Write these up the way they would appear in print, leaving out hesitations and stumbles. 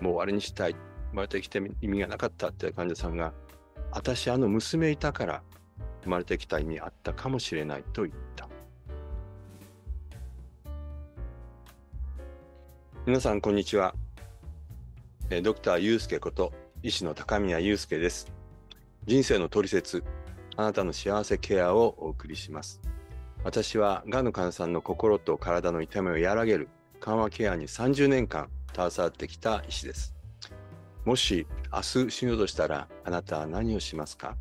もう終わりにしたい。生まれてきて意味がなかったって患者さんが、私娘いたから生まれてきた意味あったかもしれないと言った。皆さんこんにちは。ドクターユースケこと医師の高宮ユースケです。人生のトリセツ、あなたの幸せケアをお送りします。私はがんの患者さんの心と体の痛みを和らげる緩和ケアに30年間携わってきた医師です。もし明日死ぬとしたらあなたは何をしますか？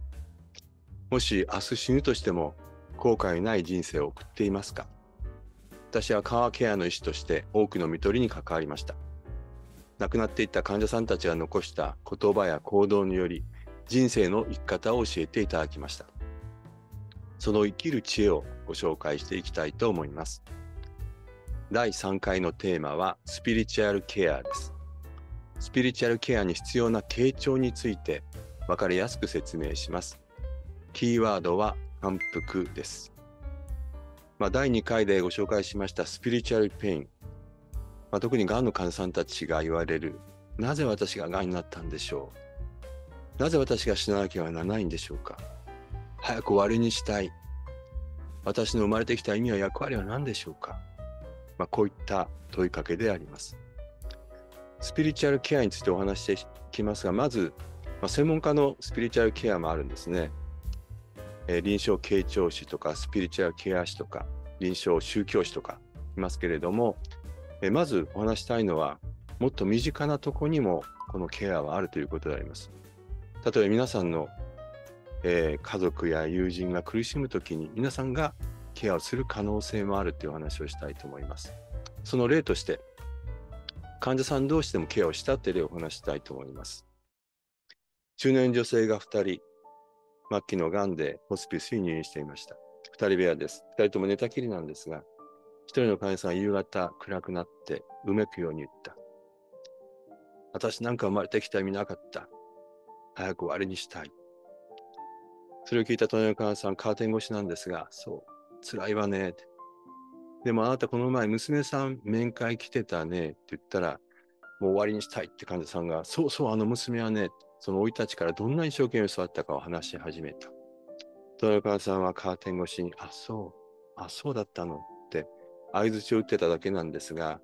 もし明日死ぬとしても後悔ない人生を送っていますか？私は緩和ケアの医師として多くの看取りに関わりました。亡くなっていった患者さんたちが残した言葉や行動により人生の生き方を教えていただきました。その生きる知恵をご紹介していきたいと思います。第3回のテーマはスピリチュアルケアです。スピリチュアルケアに必要な傾聴について分かりやすく説明します。キーワードは反復です。第2回でご紹介しましたスピリチュアルペイン。特にがんの患者さんたちが言われる、なぜ私ががんになったんでしょう。なぜ私が死ななければならないんでしょうか。早く終わりにしたい。私の生まれてきた意味や役割は何でしょうか。こういった問いかけであります。スピリチュアルケアについてお話していきますが、まず、専門家のスピリチュアルケアもあるんですね。臨床傾聴師とかスピリチュアルケア師とか臨床宗教師とかいますけれども、まずお話したいのは、もっと身近なところにもこのケアはあるということであります。例えば皆さんの、家族や友人が苦しむときに皆さんがケアをする可能性もあるというお話をしたいと思います。その例として、患者さん同士でもケアをしたって例をお話したいと思います。中年女性が2人、末期のがんでホスピスに入院していました。2人部屋です。2人とも寝たきりなんですが、1人の患者さんは夕方暗くなってうめくように言った。私なんか生まれてきた意味なかった。早く終わりにしたい。それを聞いた隣の患者さん、カーテン越しなんですが、そう、辛いわね。でもあなたこの前娘さん面会来てたねって言ったら、もう終わりにしたいって患者さんが、そうそう、娘はね、その生い立ちからどんなに一生懸命育ったかを話し始めた。隣の患者さんはカーテン越しに、そうだったのって相槌を打ってただけなんですが、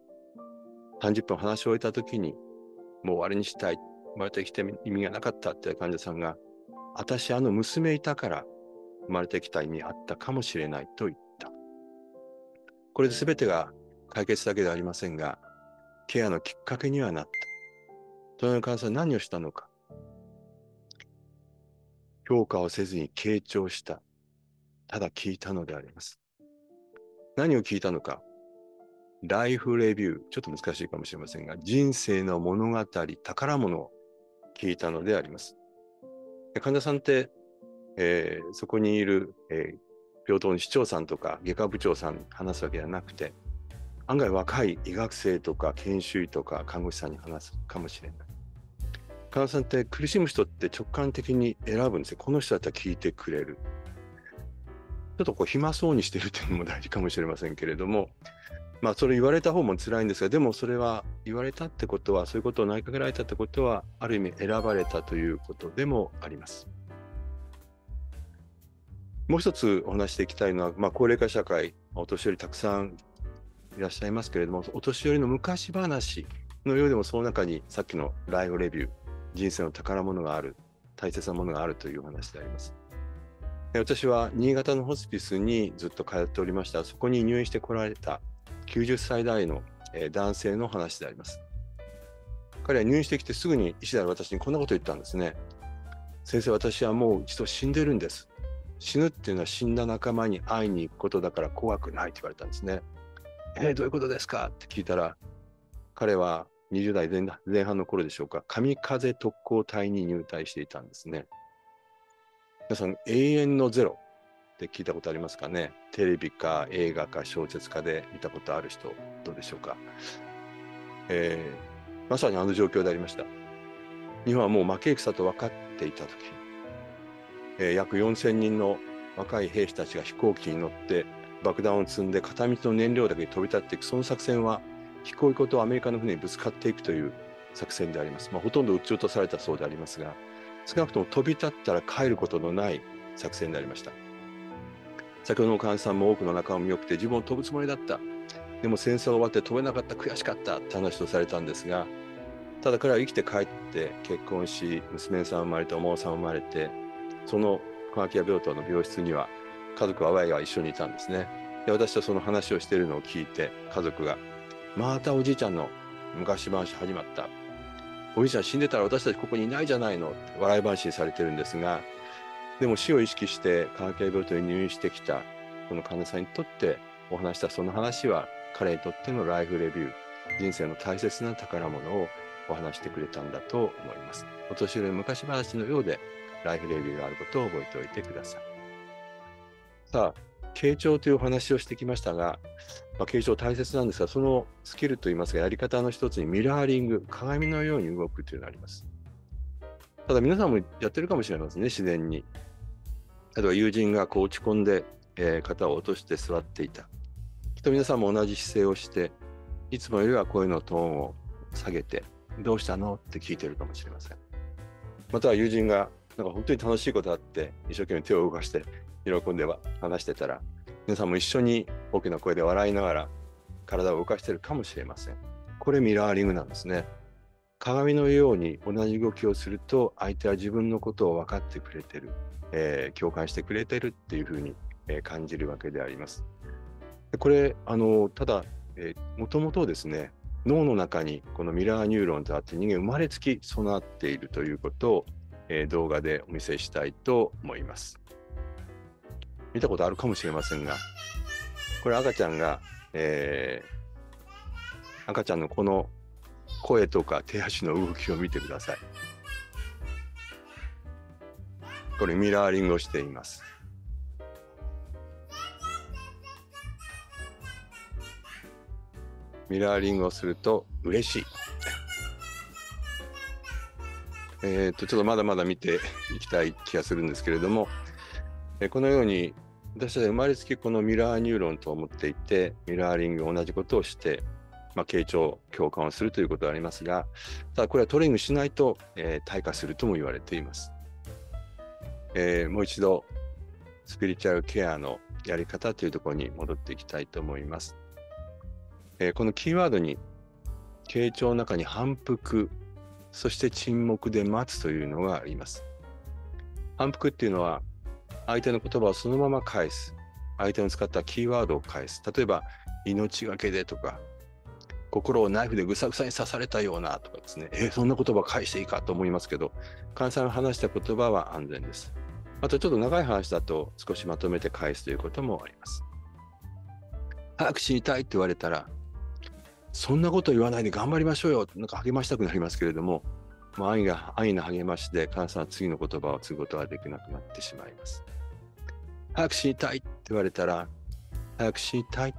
30分話し終えた時に、もう終わりにしたい。生まれてきて意味がなかったって患者さんが、私娘いたから生まれてきた意味あったかもしれないと言った。これで全てが解決だけではありませんが、ケアのきっかけにはなった。隣の患者さんは何をしたのか。評価をせずに傾聴した。ただ聞いたのであります。何を聞いたのか。ライフレビュー。ちょっと難しいかもしれませんが、人生の物語、宝物を聞いたのであります。患者さんって、そこにいる、病棟の市長さんとか外科部長さんに話すわけではなくて、案外若い医学生とか研修医とか看護師さんに話すかもしれない。患者さんって苦しむ人って直感的に選ぶんですよ。この人だったら聞いてくれる。ちょっと暇そうにしてるっていうのも大事かもしれませんけれども、それ言われた方も辛いんですが、でもそれは言われたってことは、そういうことを投げかけられたってことは、ある意味選ばれたということでもあります。もう一つお話していきたいのは、高齢化社会、お年寄りたくさんいらっしゃいますけれども、お年寄りの昔話のようでも、その中にさっきのライフレビュー、人生の宝物がある、大切なものがあるというお話であります。私は新潟のホスピスにずっと通っておりました。そこに入院してこられた90歳代の男性の話であります。彼は入院してきてすぐに医師である私にこんなことを言ったんですね。先生、私はもう一度死んでるんです。死ぬっていうのは死んだ仲間に会いに行くことだから怖くないって言われたんですね。どういうことですかって聞いたら、彼は20代前半の頃でしょうか、神風特攻隊に入隊していたんですね。皆さん、永遠のゼロって聞いたことありますかね。テレビか映画か小説家で見たことある人、どうでしょうか。まさにあの状況でありました。日本はもう負け戦と分かっていたとき、約4000人の若い兵士たちが飛行機に乗って爆弾を積んで片道の燃料だけに飛び立っていく、その作戦は飛行機ごとアメリカの船にぶつかっていくという作戦であります。ほとんど撃ち落とされたそうでありますが、少なくとも飛び立ったら帰ることのない作戦でありました。先ほどの患者さんも多くの仲間も良くて自分も飛ぶつもりだった。でも戦争が終わって飛べなかった、悔しかったって話をされたんですが、ただ彼は生きて帰って結婚し、娘さん生まれて、お孫さん生まれて、そのカーキア病棟の病室には家族はわいは一緒にいたんですね。で、私とその話をしているのを聞いて、家族が、またおじいちゃんの昔話始まった。おじいちゃん死んでたら私たちここにいないじゃないのって笑い話にされてるんですが、でも死を意識してカーキア病棟に入院してきたこの患者さんにとってお話したその話は彼にとってのライフレビュー、人生の大切な宝物をお話してくれたんだと思います。お年寄りの昔話のようでライフレビューがあることを覚えておいてください。さあ、傾聴というお話をしてきましたが、傾聴大切なんですが、そのスキルといいますか、やり方の一つにミラーリング、鏡のように動くというのがあります。ただ皆さんもやってるかもしれませんね、自然に。例えば友人が落ち込んで、肩を落として座っていた。きっと皆さんも同じ姿勢をして、いつもよりは声のトーンを下げて、どうしたのって聞いてるかもしれません。または友人が本当に楽しいことあって、一生懸命手を動かして喜んでは話してたら、皆さんも一緒に大きな声で笑いながら体を動かしているかもしれません。これミラーリングなんですね。鏡のように同じ動きをすると、相手は自分のことを分かってくれてる、共感してくれてるっていうふうに、感じるわけであります。これ、ただ、もともとですね、脳の中にこのミラーニューロンとあって人間生まれつき備わっているということを、動画でお見せしたいと思います。見たことあるかもしれませんが、これ赤ちゃんが、赤ちゃんのこの声とか手足の動きを見てください。これミラーリングをしています。ミラーリングをすると嬉しい。ちょっとまだまだ見ていきたい気がするんですけれども、このように私たちは生まれつきこのミラーニューロンと思っていて、ミラーリング同じことをして、傾聴、共感をするということがありますが、ただこれはトレーニングしないと、退化するとも言われています。もう一度スピリチュアルケアのやり方というところに戻っていきたいと思います。このキーワードに傾聴の中に反復、そして沈黙で待つというのがあります。反復っていうのは相手の言葉をそのまま返す、相手の使ったキーワードを返す。例えば命がけでとか、心をナイフでぐさぐさに刺されたようなとかですね、そんな言葉返していいかと思いますけど、患者さんが話した言葉は安全です。あとちょっと長い話だと少しまとめて返すということもあります。早く死にたいって言われたら、そんなこと言わないで頑張りましょうよ、励ましたくなりますけれども、安易な励ましで患者さんは次の言葉を継ぐことができなくなってしまいます。早く死にたいって言われたら、早く死にたいっ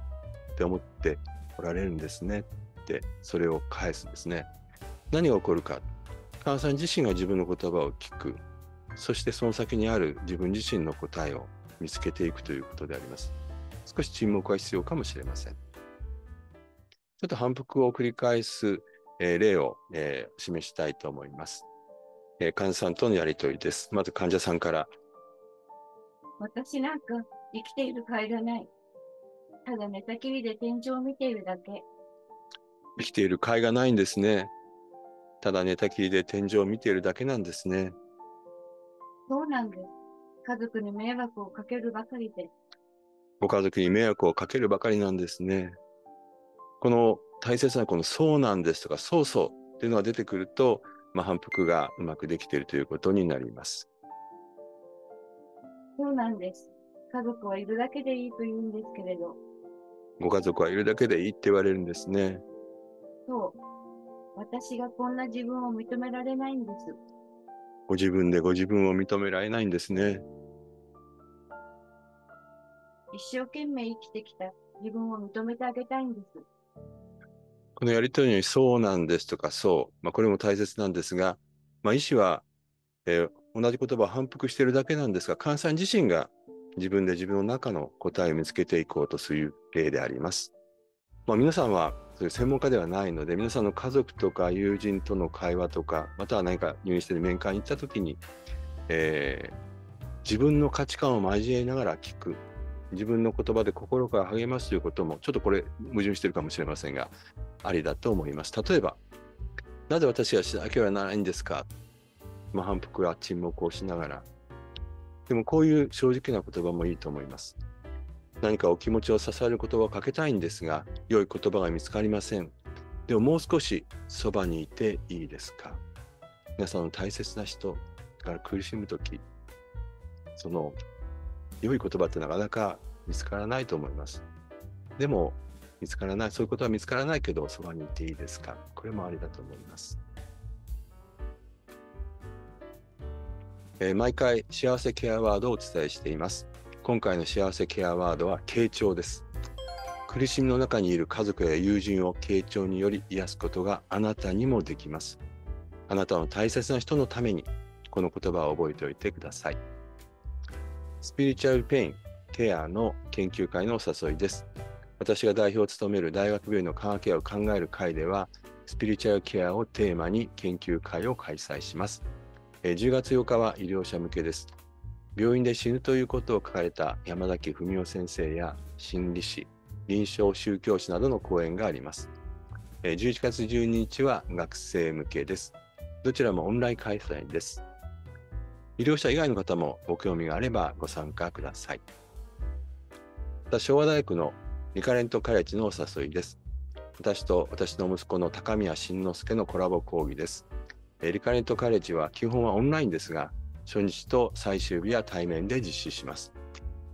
て思っておられるんですねってそれを返すんですね。何が起こるか、患者さん自身が自分の言葉を聞く、そしてその先にある自分自身の答えを見つけていくということであります。少し沈黙が必要かもしれません。ちょっと反復を繰り返す、例を、示したいと思います。患者さんとのやりとりです。まず患者さんから。私なんか生きている甲斐がない。ただ寝たきりで天井を見ているだけ。生きている甲斐がないんですね。ただ寝たきりで天井を見ているだけなんですね。そうなんです。家族に迷惑をかけるばかりで。ご家族に迷惑をかけるばかりなんですね。この大切なこのそうなんですとかそうそうっていうのが出てくると、反復がうまくできているということになります。そうなんです。家族はいるだけでいいと言うんですけれど。ご家族はいるだけでいいって言われるんですね。そう。私がこんな自分を認められないんです。ご自分でご自分を認められないんですね。一生懸命生きてきた自分を認めてあげたいんです。このやりとりにそうなんですとかそう、これも大切なんですが、医師は、同じ言葉を反復しているだけなんですが、患者さん自身が自分で自分の中の答えを見つけていこうとする例であります。皆さんはそういう専門家ではないので、皆さんの家族とか友人との会話とか、または何か入院している面会に行ったときに、自分の価値観を交えながら聞く。自分の言葉で心から励ますということも、ちょっとこれ矛盾しているかもしれませんが、ありだと思います。例えば、なぜ私がしなければならないんですか？反復は沈黙をしながら。でもこういう正直な言葉もいいと思います。何かお気持ちを支える言葉をかけたいんですが、良い言葉が見つかりません。でももう少しそばにいていいですか？皆さんの大切な人が苦しむとき、その良い言葉ってなかなか見つからないと思います。でも見つからない、そういうことは見つからないけど、そばにいていいですか？これもありだと思います。毎回幸せケアワードをお伝えしています。今回の幸せケアワードは傾聴です。苦しみの中にいる家族や友人を傾聴により癒すことがあなたにもできます。あなたの大切な人のためにこの言葉を覚えておいてください。スピリチュアルペインケアの研究会のお誘いです。私が代表を務める大学病院の緩和ケアを考える会では、スピリチュアルケアをテーマに研究会を開催します。10月8日は医療者向けです。病院で死ぬということを書かれた山崎文夫先生や心理師、臨床宗教師などの講演があります。11月12日は学生向けです。どちらもオンライン開催です。医療者以外の方もご興味があればご参加ください。また昭和大学のリカレントカレッジのお誘いです。私と私の息子の高宮慎之介のコラボ講義です。リカレントカレッジは基本はオンラインですが、初日と最終日は対面で実施します。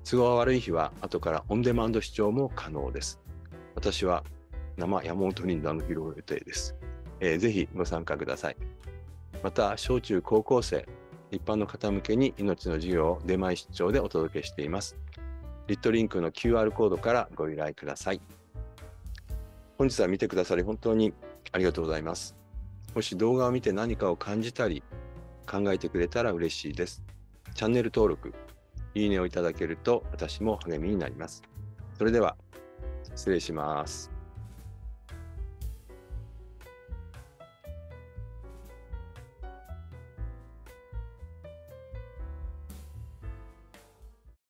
都合が悪い日は後からオンデマンド視聴も可能です。私は生山本リンダの披露予定です。ぜひご参加ください。また、小中高校生、一般の方向けに命の授業を出前出張でお届けしています。リットリンクの QR コードからご依頼ください。本日は見てくださり本当にありがとうございます。もし動画を見て何かを感じたり考えてくれたら嬉しいです。チャンネル登録、いいねをいただけると私も励みになります。それでは失礼します。